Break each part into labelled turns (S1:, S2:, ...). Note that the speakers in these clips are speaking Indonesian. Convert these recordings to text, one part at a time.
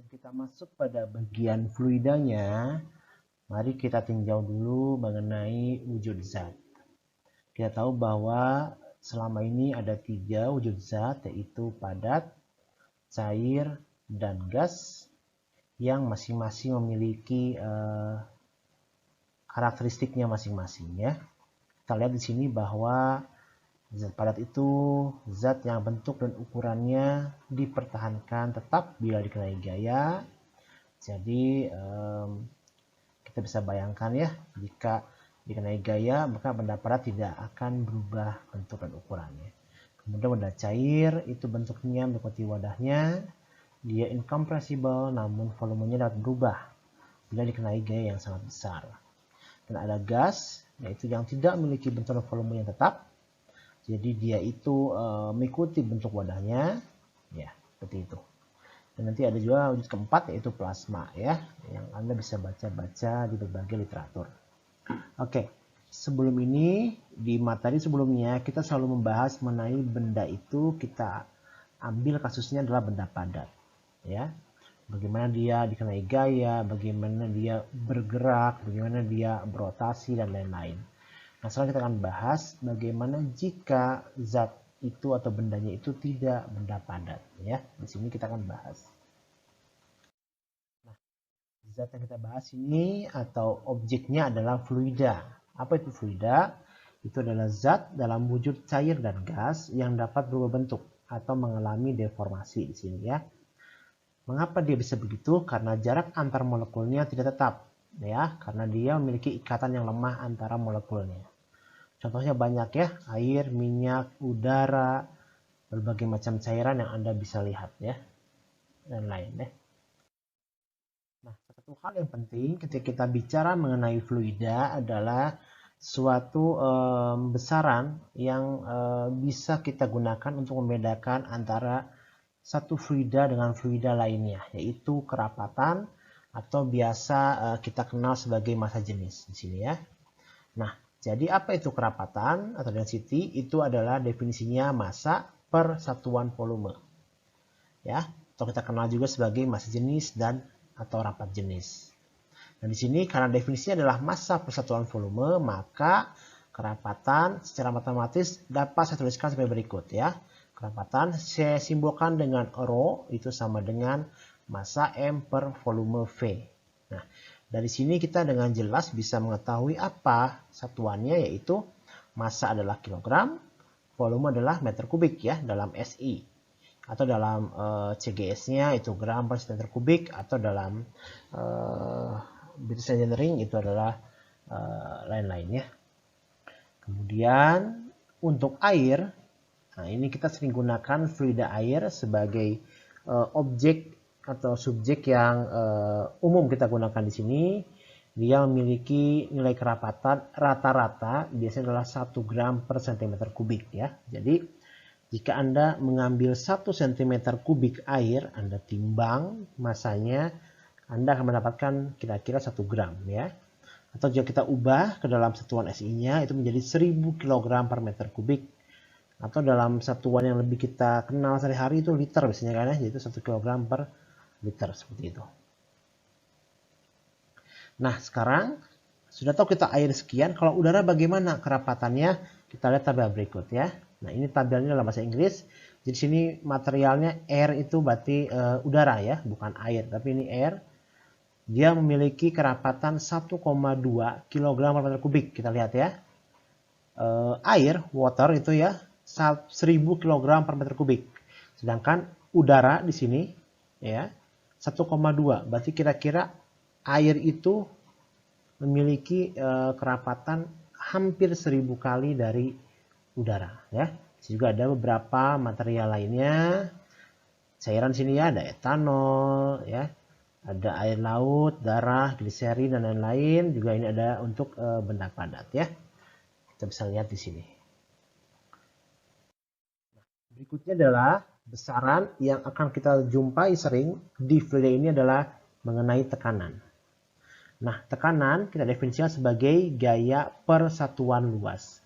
S1: kita masuk pada bagian fluidanya, mari kita tinjau dulu mengenai wujud zat. Kita tahu bahwa selama ini ada 3 wujud zat, yaitu padat, cair, dan gas, yang masing-masing memiliki karakteristiknya masing-masing ya. Kita lihat di sini bahwa zat padat itu zat yang bentuk dan ukurannya dipertahankan tetap bila dikenai gaya. Jadi kita bisa bayangkan ya, jika dikenai gaya maka benda padat tidak akan berubah bentuk dan ukurannya. Kemudian benda cair itu bentuknya mengikuti wadahnya, dia incompressible namun volumenya dapat berubah bila dikenai gaya yang sangat besar. Dan ada gas, yaitu yang tidak memiliki bentuk dan volume yang tetap. Jadi dia itu mengikuti bentuk wadahnya, ya seperti itu. Dan nanti ada juga wujud keempat, yaitu plasma ya, yang Anda bisa baca-baca di berbagai literatur. Oke, sebelum ini di materi sebelumnya kita selalu membahas mengenai benda itu kita ambil kasusnya adalah benda padat, ya. Bagaimana dia dikenai gaya, bagaimana dia bergerak, bagaimana dia berotasi dan lain-lain. Nah, sekarang kita akan bahas bagaimana jika zat itu atau bendanya itu tidak benda padat ya. Di sini kita akan bahas. Nah, zat yang kita bahas ini atau objeknya adalah fluida. Apa itu fluida? Itu adalah zat dalam wujud cair dan gas yang dapat berubah bentuk atau mengalami deformasi di sini ya. Mengapa dia bisa begitu? Karena jarak antar molekulnya tidak tetap ya, karena dia memiliki ikatan yang lemah antara molekulnya. Contohnya banyak ya, air, minyak, udara, berbagai macam cairan yang Anda bisa lihat ya, dan lain ya. Nah, satu hal yang penting ketika kita bicara mengenai fluida adalah suatu besaran yang bisa kita gunakan untuk membedakan antara satu fluida dengan fluida lainnya, yaitu kerapatan atau biasa kita kenal sebagai massa jenis di sini ya. Nah, jadi apa itu kerapatan atau density? Itu adalah definisinya massa per satuan volume. Ya, atau kita kenal juga sebagai massa jenis dan atau rapat jenis. Nah, di sini karena definisinya adalah massa per satuan volume, maka kerapatan secara matematis dapat saya tuliskan sebagai berikut ya. Kerapatan saya simbolkan dengan ρ itu sama dengan massa M per volume V. Nah, dari sini kita dengan jelas bisa mengetahui apa satuannya, yaitu massa adalah kilogram, volume adalah meter kubik ya dalam SI. Atau dalam CGS-nya itu gram per cm kubik, atau dalam British Engineering itu adalah lain-lain ya. Kemudian untuk air, nah ini kita sering gunakan fluida air sebagai objek atau subjek yang umum kita gunakan di sini. Dia memiliki nilai kerapatan rata-rata biasanya adalah 1 gram per cm kubik ya. Jadi jika Anda mengambil 1 cm kubik air, Anda timbang masanya, Anda akan mendapatkan kira-kira 1 gram ya. Atau jika kita ubah ke dalam satuan SI-nya itu menjadi 1000 kg per meter kubik. Atau dalam satuan yang lebih kita kenal sehari-hari itu liter biasanya kan ya, yaitu 1 kg per liter seperti itu. Nah, sekarang sudah tahu kita air sekian, kalau udara bagaimana kerapatannya? Kita lihat tabel berikut ya. Nah, ini tabelnya dalam bahasa Inggris. Jadi sini materialnya air itu berarti udara ya, bukan air, tapi ini air. Dia memiliki kerapatan 1,2 kg per meter kubik. Kita lihat ya. Air, water itu ya 1000 kg per meter kubik. Sedangkan udara di sini ya 1,2. Berarti kira-kira air itu memiliki kerapatan hampir 1000 kali dari udara ya. Juga ada beberapa material lainnya. Cairan sini ya, ada etanol ya. Ada air laut, darah, gliserin dan lain-lain. Juga ini ada untuk benda padat ya. Kita bisa lihat di sini. Berikutnya adalah besaran yang akan kita jumpai sering di fluida ini adalah mengenai tekanan. Nah, tekanan kita definisikan sebagai gaya per satuan luas.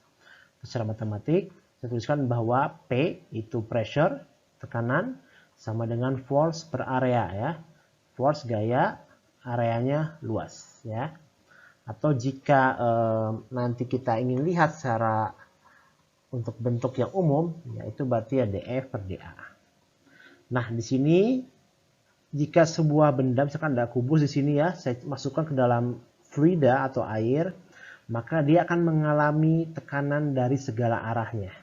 S1: Secara matematik, saya tuliskan bahwa P itu pressure, tekanan, sama dengan force per area ya. force gaya areanya luas ya. Atau jika nanti kita ingin lihat secara untuk bentuk yang umum, yaitu berarti ya dF per dA. Nah, di sini jika sebuah benda, misalkan ada kubus di sini ya, saya masukkan ke dalam fluida atau air, maka dia akan mengalami tekanan dari segala arahnya.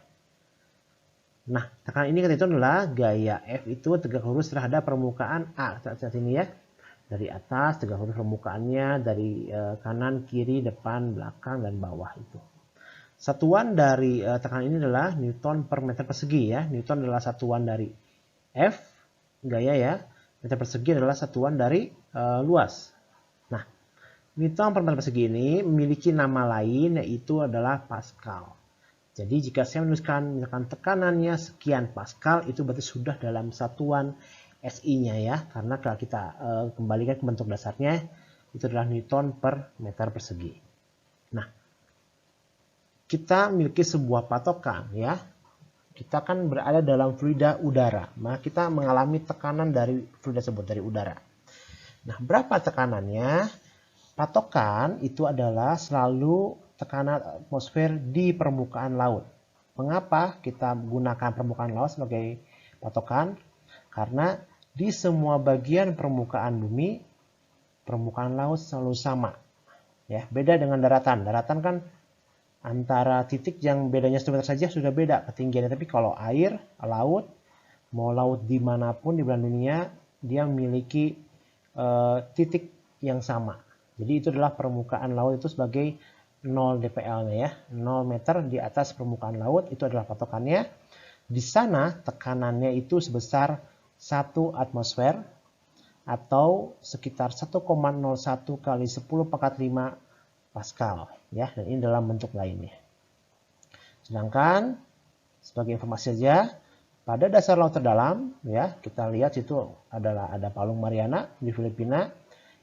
S1: Nah, tekanan ini itu adalah gaya F itu tegak lurus terhadap permukaan A. Saat ini ya, dari atas tegak lurus permukaannya, dari kanan, kiri, depan, belakang, dan bawah itu. Satuan dari tekanan ini adalah Newton per meter persegi ya. Newton adalah satuan dari F, gaya ya. Meter persegi adalah satuan dari luas. Nah, Newton per meter persegi ini memiliki nama lain yaitu adalah Pascal. Jadi jika saya menuliskan misalkan tekanannya sekian Pascal, itu berarti sudah dalam satuan SI-nya ya. Karena kalau kita kembalikan ke bentuk dasarnya, itu adalah Newton per meter persegi. Nah, kita memiliki sebuah patokan ya. Kita kan berada dalam fluida udara, maka kita mengalami tekanan dari fluida tersebut, dari udara. Nah, berapa tekanannya? Patokan itu adalah selalu tekanan atmosfer di permukaan laut. Mengapa kita gunakan permukaan laut sebagai patokan? Karena di semua bagian permukaan bumi, permukaan laut selalu sama. Ya, beda dengan daratan. Daratan kan antara titik yang bedanya 1 meter saja sudah beda ketinggiannya. Tapi kalau air, laut, mau laut dimanapun di belahan dunia, dia memiliki titik yang sama. Jadi itu adalah permukaan laut itu sebagai 0 dpl-nya ya. 0 meter di atas permukaan laut itu adalah patokannya. Di sana tekanannya itu sebesar 1 atmosfer atau sekitar 1,01 kali 10 pangkat 5 Pascal ya, dan ini dalam bentuk lainnya. Sedangkan sebagai informasi saja, pada dasar laut terdalam ya, kita lihat itu ada Palung Mariana di Filipina,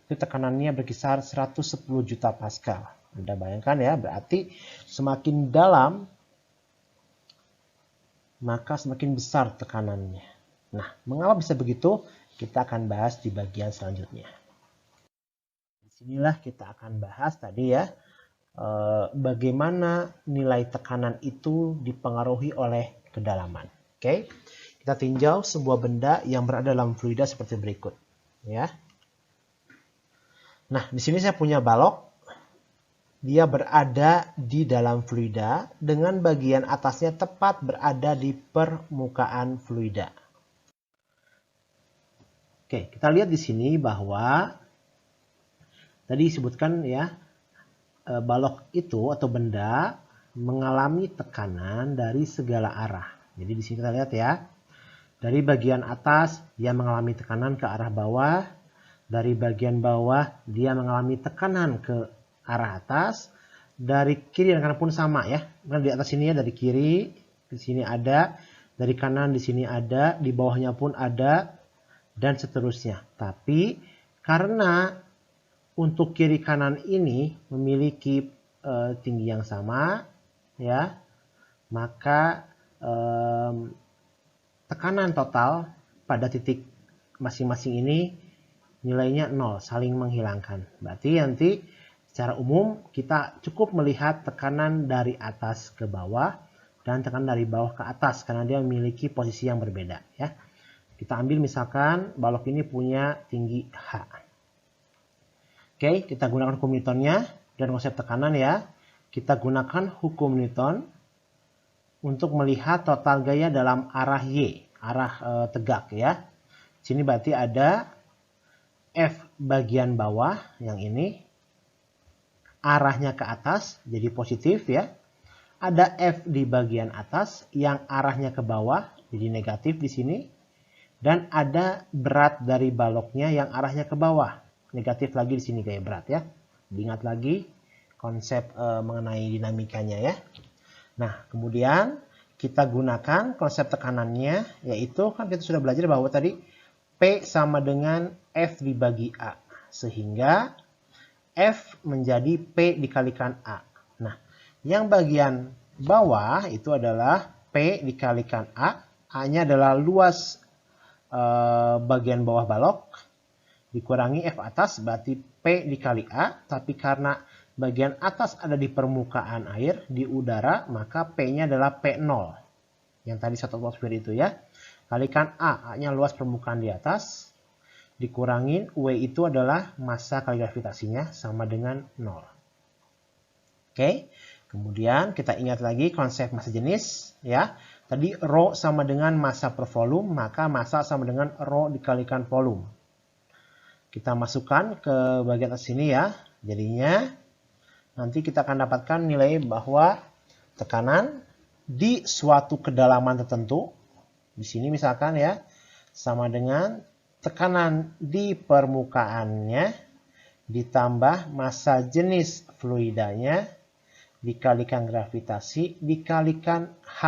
S1: itu tekanannya berkisar 110 juta Pascal. Anda bayangkan ya, berarti semakin dalam maka semakin besar tekanannya. Nah, mengapa bisa begitu? Kita akan bahas di bagian selanjutnya. Disinilah kita akan bahas tadi ya, bagaimana nilai tekanan itu dipengaruhi oleh kedalaman. Oke, kita tinjau sebuah benda yang berada dalam fluida seperti berikut. Ya. Nah, di sini saya punya balok. Dia berada di dalam fluida dengan bagian atasnya tepat berada di permukaan fluida. Oke, kita lihat di sini bahwa tadi disebutkan ya, balok itu atau benda mengalami tekanan dari segala arah. Jadi di sini kita lihat ya, dari bagian atas dia mengalami tekanan ke arah bawah, dari bagian bawah dia mengalami tekanan ke arah atas, dari kiri dan kanan pun sama ya. Karena di atas sini ya, dari kiri di sini ada, dari kanan di sini ada, di bawahnya pun ada, dan seterusnya. Tapi karena untuk kiri kanan ini memiliki tinggi yang sama ya, maka tekanan total pada titik masing-masing ini nilainya 0, saling menghilangkan. Berarti nanti secara umum kita cukup melihat tekanan dari atas ke bawah dan tekanan dari bawah ke atas karena dia memiliki posisi yang berbeda ya. Kita ambil misalkan balok ini punya tinggi H. Oke, kita gunakan hukum Newtonnya dan konsep tekanan ya. Kita gunakan hukum Newton untuk melihat total gaya dalam arah Y, arah tegak ya. Sini berarti ada F bagian bawah yang ini, arahnya ke atas jadi positif ya. Ada F di bagian atas yang arahnya ke bawah jadi negatif di sini. Dan ada berat dari baloknya yang arahnya ke bawah. Negatif lagi di sini kayak berat ya. Diingat lagi konsep mengenai dinamikanya ya. Nah, kemudian kita gunakan konsep tekanannya, yaitu kan kita sudah belajar bahwa tadi P sama dengan F dibagi A. Sehingga F menjadi P dikalikan A. Nah, yang bagian bawah itu adalah P dikalikan A. A-nya adalah luas bagian bawah balok. dikurangi F atas berarti P dikali A, tapi karena bagian atas ada di permukaan air, di udara, maka P-nya adalah P0. Yang tadi 1 atmosfer itu ya. Kalikan A, A-nya luas permukaan di atas, dikurangin W itu adalah massa kali gravitasinya sama dengan 0. Oke, kemudian kita ingat lagi konsep massa jenis ya. Tadi rho sama dengan massa per volume, maka massa sama dengan rho dikalikan volume. Kita masukkan ke bagian atas sini ya. Jadinya nanti kita akan dapatkan nilai bahwa tekanan di suatu kedalaman tertentu, di sini misalkan ya, sama dengan tekanan di permukaannya ditambah massa jenis fluidanya dikalikan gravitasi dikalikan H.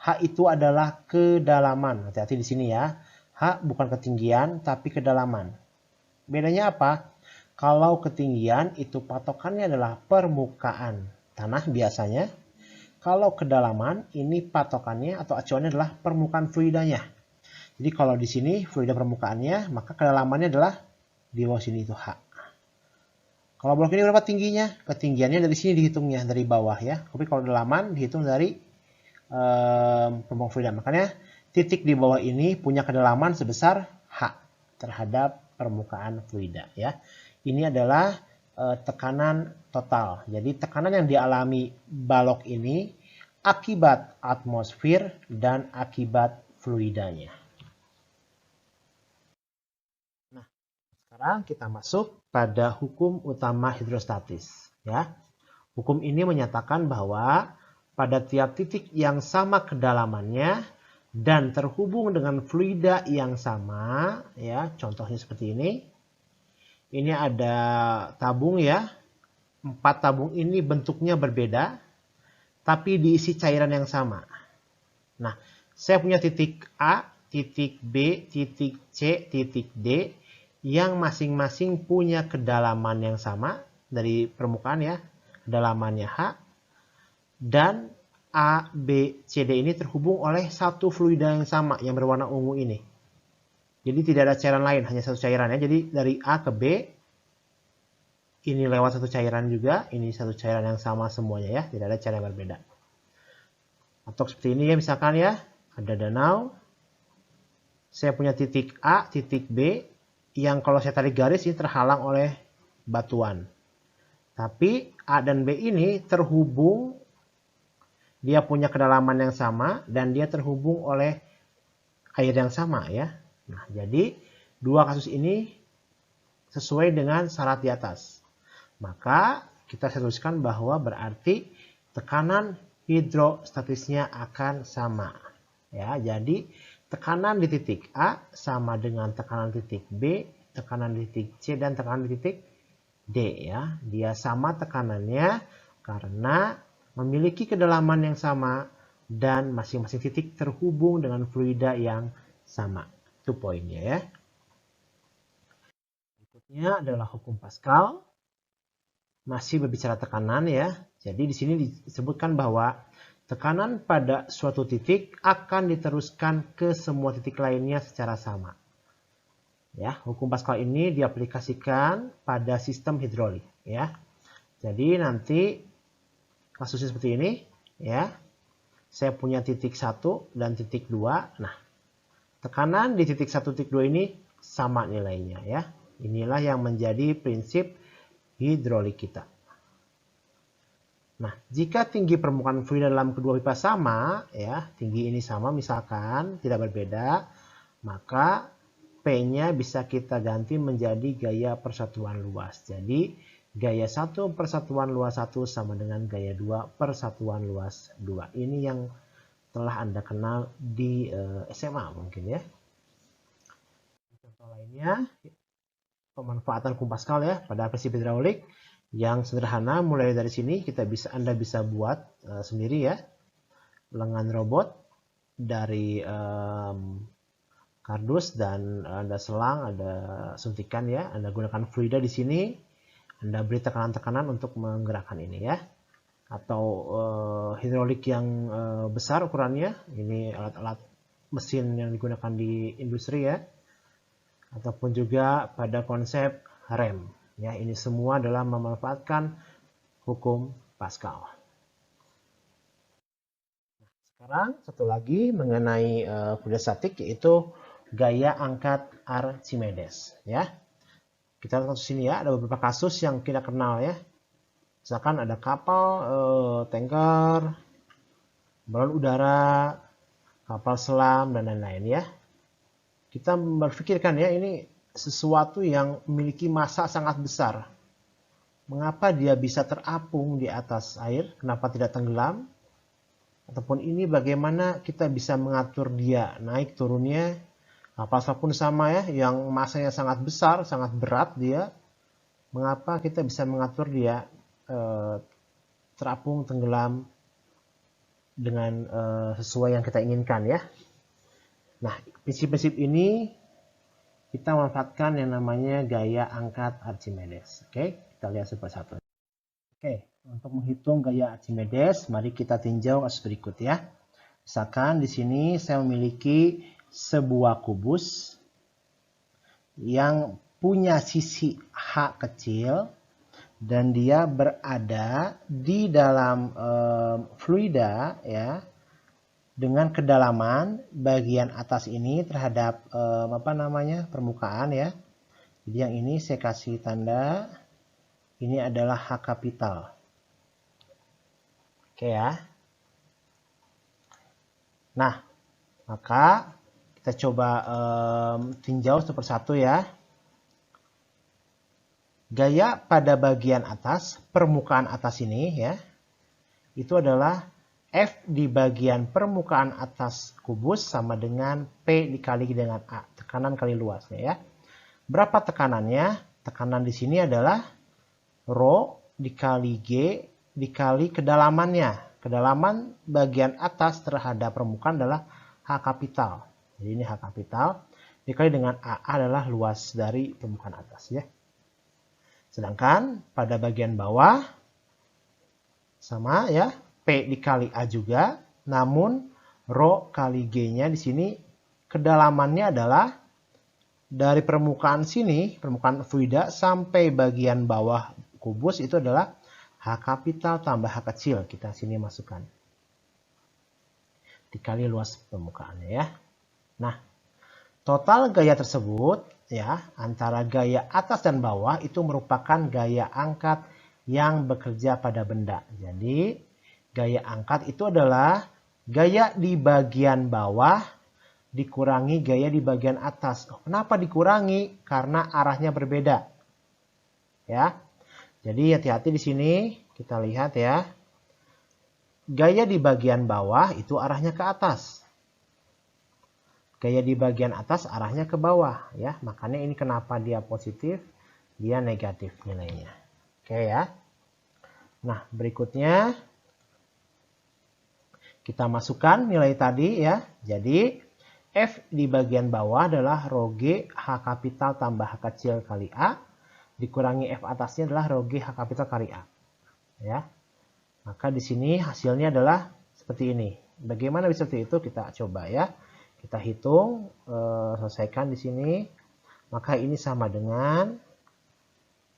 S1: H itu adalah kedalaman. Hati-hati di sini ya. H bukan ketinggian tapi kedalaman. Bedanya apa? Kalau ketinggian itu patokannya adalah permukaan tanah biasanya. Kalau kedalaman ini patokannya atau acuannya adalah permukaan fluidanya. Jadi kalau di sini fluida permukaannya, maka kedalamannya adalah di bawah sini itu H. Kalau blok ini berapa tingginya? Ketinggiannya dari sini dihitungnya dari bawah ya. Tapi kalau kedalaman dihitung dari permukaan fluida. Makanya titik di bawah ini punya kedalaman sebesar H terhadap permukaan fluida ya. Ini adalah tekanan total. Jadi tekanan yang dialami balok ini akibat atmosfer dan akibat fluidanya. Nah, sekarang kita masuk pada hukum utama hidrostatis ya. Hukum ini menyatakan bahwa pada tiap titik yang sama kedalamannya dan terhubung dengan fluida yang sama ya, contohnya seperti ini. Ini ada tabung ya. 4 tabung ini bentuknya berbeda tapi diisi cairan yang sama. Nah, saya punya titik A, titik B, titik C, titik D yang masing-masing punya kedalaman yang sama dari permukaan ya. Kedalamannya H. Dan A, B, C, D ini terhubung oleh satu fluida yang sama yang berwarna ungu ini. Jadi tidak ada cairan lain, hanya satu cairan ya. Jadi dari A ke B, ini lewat satu cairan juga, ini satu cairan yang sama semuanya ya. Tidak ada cairan yang berbeda. Atau seperti ini ya misalkan ya, ada danau. Saya punya titik A, titik B, yang kalau saya tarik garis ini terhalang oleh batuan. Tapi A dan B ini terhubung. Dia punya kedalaman yang sama dan dia terhubung oleh air yang sama ya. Nah, jadi dua kasus ini sesuai dengan syarat di atas. Maka kita tuliskan bahwa berarti tekanan hidrostatisnya akan sama. Ya, jadi tekanan di titik A sama dengan tekanan di titik B, tekanan di titik C dan tekanan di titik D ya. Dia sama tekanannya karena memiliki kedalaman yang sama dan masing-masing titik terhubung dengan fluida yang sama. Itu poinnya ya. Berikutnya adalah hukum Pascal. Masih berbicara tekanan ya. Jadi di sini disebutkan bahwa tekanan pada suatu titik akan diteruskan ke semua titik lainnya secara sama. Ya, hukum Pascal ini diaplikasikan pada sistem hidrolik ya. Jadi nanti kasusnya seperti ini ya. Saya punya titik 1 dan titik 2. Nah, tekanan di titik 1 titik 2 ini sama nilainya ya. Inilah yang menjadi prinsip hidrolik kita. Nah, jika tinggi permukaan fluida dalam kedua pipa sama ya, tinggi ini sama misalkan tidak berbeda, maka P-nya bisa kita ganti menjadi gaya persatuan luas. Jadi gaya 1 persatuan luas 1 sama dengan gaya 2 persatuan luas 2. Ini yang telah Anda kenal di SMA mungkin ya. Contoh lainnya, pemanfaatan hukum Pascal ya pada prinsip hidrolik yang sederhana. Mulai dari sini Anda bisa buat sendiri ya. Lengan robot dari kardus dan ada selang, ada suntikan ya. Anda gunakan fluida di sini. Anda beri tekanan-tekanan untuk menggerakkan ini ya. Atau hidrolik yang besar ukurannya. Ini alat-alat mesin yang digunakan di industri ya. ataupun juga pada konsep rem. Ya, ini semua adalah memanfaatkan hukum Pascal. Sekarang satu lagi mengenai fluida statik, yaitu gaya angkat Archimedes. Ya, kita lihat di sini ya, ada beberapa kasus yang kita kenal ya. Misalkan ada kapal, tanker, balon udara, kapal selam, dan lain-lain ya. Kita berpikirkan ya, ini sesuatu yang memiliki massa sangat besar. Mengapa dia bisa terapung di atas air? Kenapa tidak tenggelam? Ataupun ini bagaimana kita bisa mengatur dia naik turunnya? Kapal selam pun sama ya, yang massanya sangat besar, sangat berat dia. Mengapa kita bisa mengatur dia terapung, tenggelam dengan sesuai yang kita inginkan ya. Nah, prinsip-prinsip ini kita manfaatkan yang namanya gaya angkat Archimedes. Oke, kita lihat satu persatu. Oke, untuk menghitung gaya Archimedes, mari kita tinjau kasus berikut ya. Misalkan di sini saya memiliki sebuah kubus yang punya sisi H kecil dan dia berada di dalam fluida ya, dengan kedalaman bagian atas ini terhadap permukaan ya. Jadi yang ini saya kasih tanda, ini adalah H kapital. Oke ya. Nah, maka kita coba tinjau satu persatu ya. Gaya pada bagian atas, permukaan atas ini ya, itu adalah F di bagian permukaan atas kubus sama dengan P dikali dengan A, tekanan kali luasnya ya. Berapa tekanannya? Tekanan di sini adalah Rho dikali G dikali kedalamannya. Kedalaman bagian atas terhadap permukaan adalah H kapital. Jadi ini H kapital dikali dengan A adalah luas dari permukaan atas ya. Sedangkan pada bagian bawah sama ya, P dikali A juga, namun Rho kali G-nya di sini kedalamannya adalah dari permukaan sini, permukaan fluida sampai bagian bawah kubus itu adalah H kapital tambah H kecil, kita sini masukkan. Dikali luas permukaannya ya. Nah, total gaya tersebut ya, antara gaya atas dan bawah itu merupakan gaya angkat yang bekerja pada benda. Jadi gaya angkat itu adalah gaya di bagian bawah dikurangi gaya di bagian atas. Kenapa dikurangi? Karena arahnya berbeda. Ya. Jadi hati-hati di sini, kita lihat ya. Gaya di bagian bawah itu arahnya ke atas. Gaya di bagian atas arahnya ke bawah ya. Makanya ini kenapa dia positif, dia negatif nilainya. Oke ya. Nah, berikutnya kita masukkan nilai tadi ya. Jadi F di bagian bawah adalah Rho G H kapital tambah H kecil kali A dikurangi F atasnya adalah Rho G H kapital kali A. Ya. Maka di sini hasilnya adalah seperti ini. Bagaimana bisa seperti itu? Kita coba ya. Kita hitung, selesaikan di sini. Maka ini sama dengan,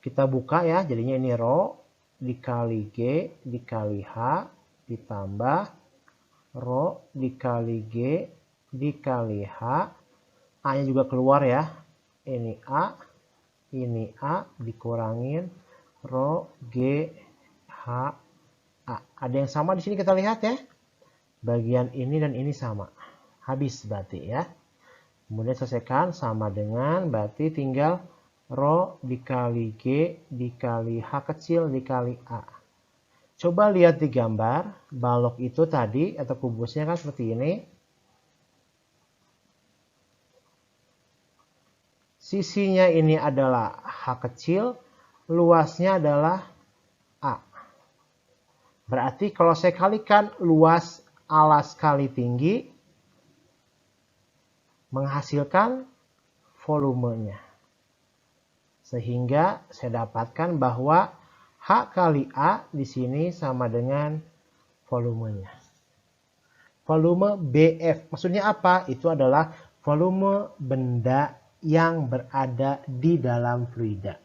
S1: kita buka ya, jadinya ini Rho dikali G dikali H ditambah Rho dikali G dikali H. A-nya juga keluar ya. Ini A dikurangin Rho G H A. Ada yang sama di sini kita lihat ya. Bagian ini dan ini sama. Habis berarti ya. Kemudian selesaikan sama dengan berarti tinggal Rho dikali G dikali H kecil dikali A. Coba lihat di gambar. Balok itu tadi atau kubusnya kan seperti ini. Sisinya ini adalah H kecil. Luasnya adalah A. Berarti kalau saya kalikan luas alas kali tinggi menghasilkan volumenya. Sehingga saya dapatkan bahwa H kali A di sini sama dengan volumenya. Volume BF. Maksudnya apa? Itu adalah volume benda yang berada di dalam fluida.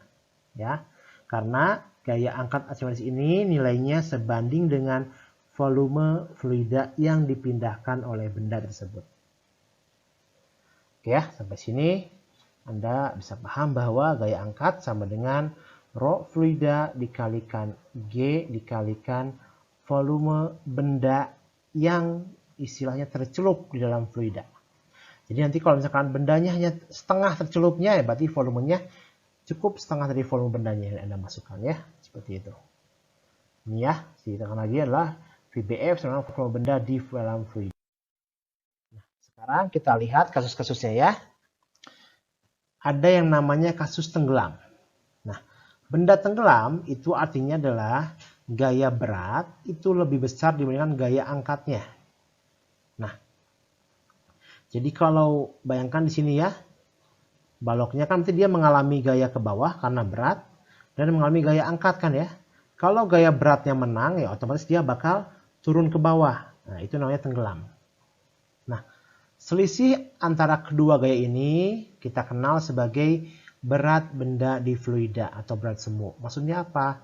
S1: Ya, karena gaya angkat Archimedes ini nilainya sebanding dengan volume fluida yang dipindahkan oleh benda tersebut. Oke ya, sampai sini Anda bisa paham bahwa gaya angkat sama dengan rho fluida dikalikan G dikalikan volume benda yang istilahnya tercelup di dalam fluida. Jadi nanti kalau misalkan bendanya hanya setengah tercelupnya, ya berarti volumenya cukup setengah dari volume bendanya yang Anda masukkan ya. Seperti itu. Ini ya, ditekan lagi adalah VBF sama volume benda di dalam fluida. Nah, sekarang kita lihat kasus-kasusnya ya. Ada yang namanya kasus tenggelam. Nah, benda tenggelam itu artinya adalah gaya berat itu lebih besar dibandingkan gaya angkatnya. Nah, jadi kalau bayangkan di sini ya, baloknya kan nanti dia mengalami gaya ke bawah karena berat dan mengalami gaya angkat kan ya. Kalau gaya beratnya menang ya otomatis dia bakal turun ke bawah. Nah, itu namanya tenggelam. Nah, selisih antara kedua gaya ini kita kenal sebagai berat benda di fluida atau berat semu. Maksudnya apa?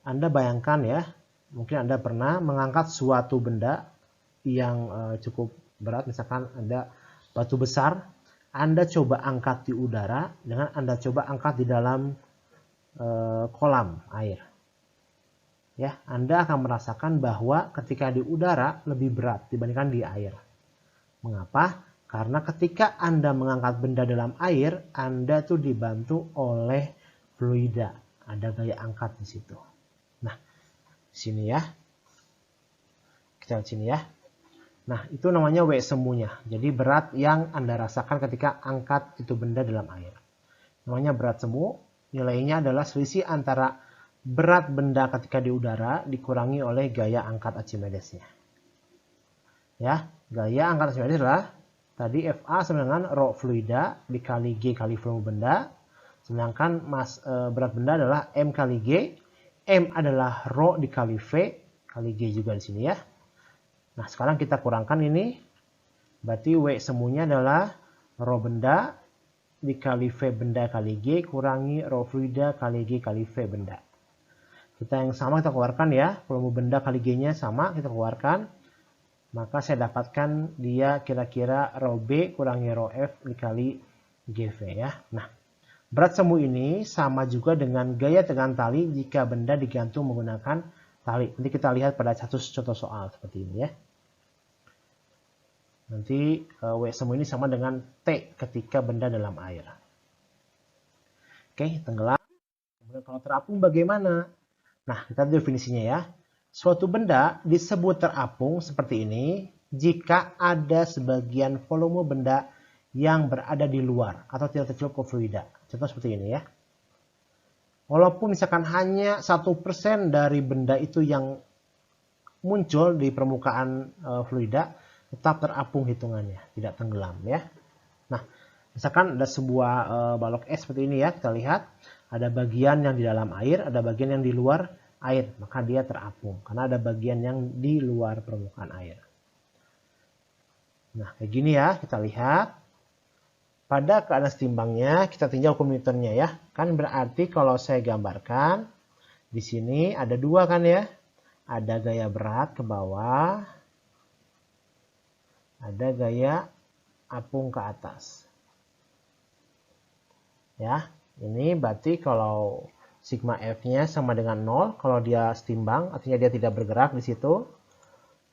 S1: Anda bayangkan ya, mungkin Anda pernah mengangkat suatu benda yang cukup berat, misalkan ada batu besar, Anda coba angkat di udara dengan Anda coba angkat di dalam kolam air. Ya, Anda akan merasakan bahwa ketika di udara lebih berat dibandingkan di air. Mengapa? Karena ketika Anda mengangkat benda dalam air, Anda tuh dibantu oleh fluida. Ada gaya angkat di situ. Nah, sini ya. Kita lihat sini ya. Nah, itu namanya W semunya. Jadi berat yang Anda rasakan ketika angkat itu benda dalam air. Namanya berat semu. Nilainya adalah selisih antara berat benda ketika di udara dikurangi oleh gaya angkat Archimedesnya. Ya, gaya angkat Archimedes adalah tadi Fa sama dengan rho fluida dikali G kali volume benda. Sedangkan berat benda adalah M kali G. M adalah rho dikali V kali G juga di sini ya. Nah, sekarang kita kurangkan ini. Berarti W semuanya adalah rho benda dikali V benda kali G kurangi rho fluida kali G kali V benda. Kita yang sama kita keluarkan ya. Volume benda kali G-nya sama kita keluarkan. Maka saya dapatkan dia kira-kira rho B kurangi rho F dikali GV ya. Nah, berat semu ini sama juga dengan gaya tegangan tali jika benda digantung menggunakan tali. Nanti kita lihat pada satu contoh soal seperti ini ya. Nanti W semu ini sama dengan T ketika benda dalam air. Oke, tenggelam. Kemudian kalau terapung bagaimana? Nah, kita definisinya ya. Suatu benda disebut terapung seperti ini jika ada sebagian volume benda yang berada di luar atau tidak tercelup ke fluida. Contoh seperti ini ya. Walaupun misalkan hanya 1% dari benda itu yang muncul di permukaan fluida, tetap terapung hitungannya, tidak tenggelam ya. Nah, misalkan ada sebuah balok es seperti ini ya, kita lihat ada bagian yang di dalam air, ada bagian yang di luar air, maka dia terapung karena ada bagian yang di luar permukaan air. Nah, kayak gini ya, kita lihat. Pada keadaan setimbangnya, kita tinjau hukum Newtonnya ya. Kan berarti kalau saya gambarkan, di sini ada dua kan ya. Ada gaya berat ke bawah, ada gaya apung ke atas. Ya, ini berarti kalau sigma F-nya sama dengan 0, kalau dia setimbang, artinya dia tidak bergerak di situ.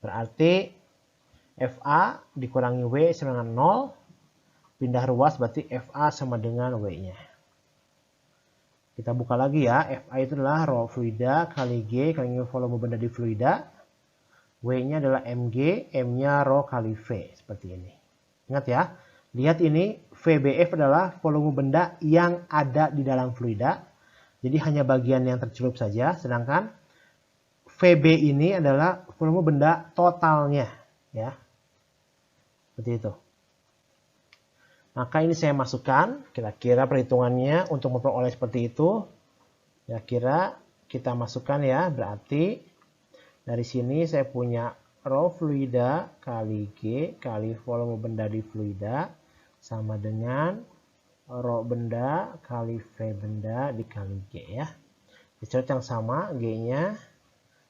S1: Berarti FA dikurangi W sama dengan 0. Pindah ruas berarti FA sama dengan W-nya. Kita buka lagi ya. FA itu adalah rho fluida kali G kali volume benda di fluida. W-nya adalah Mg, M-nya rho kali V. Seperti ini. Ingat ya. Lihat ini, VBF adalah volume benda yang ada di dalam fluida. Jadi hanya bagian yang tercelup saja. Sedangkan VB ini adalah volume benda totalnya. Ya. Seperti itu. Maka ini saya masukkan, kira-kira perhitungannya untuk memperoleh seperti itu. Kira-kira kita masukkan ya, berarti dari sini saya punya rho fluida kali G kali volume benda di fluida sama dengan Rho benda kali V benda dikali G ya. Dicoret yang sama G-nya,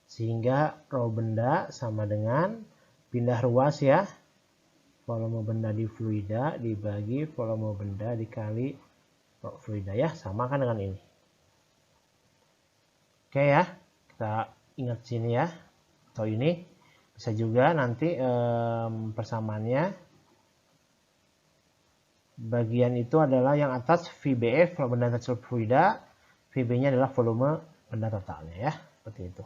S1: sehingga rho benda sama dengan pindah ruas ya. Volume benda di fluida dibagi volume benda dikali rho fluida ya. Sama kan dengan ini. Oke ya, kita ingat sini ya. Atau ini bisa juga nanti persamaannya. Bagian itu adalah yang atas VBF, volume benda total fluida, VB-nya adalah volume benda totalnya ya, seperti itu.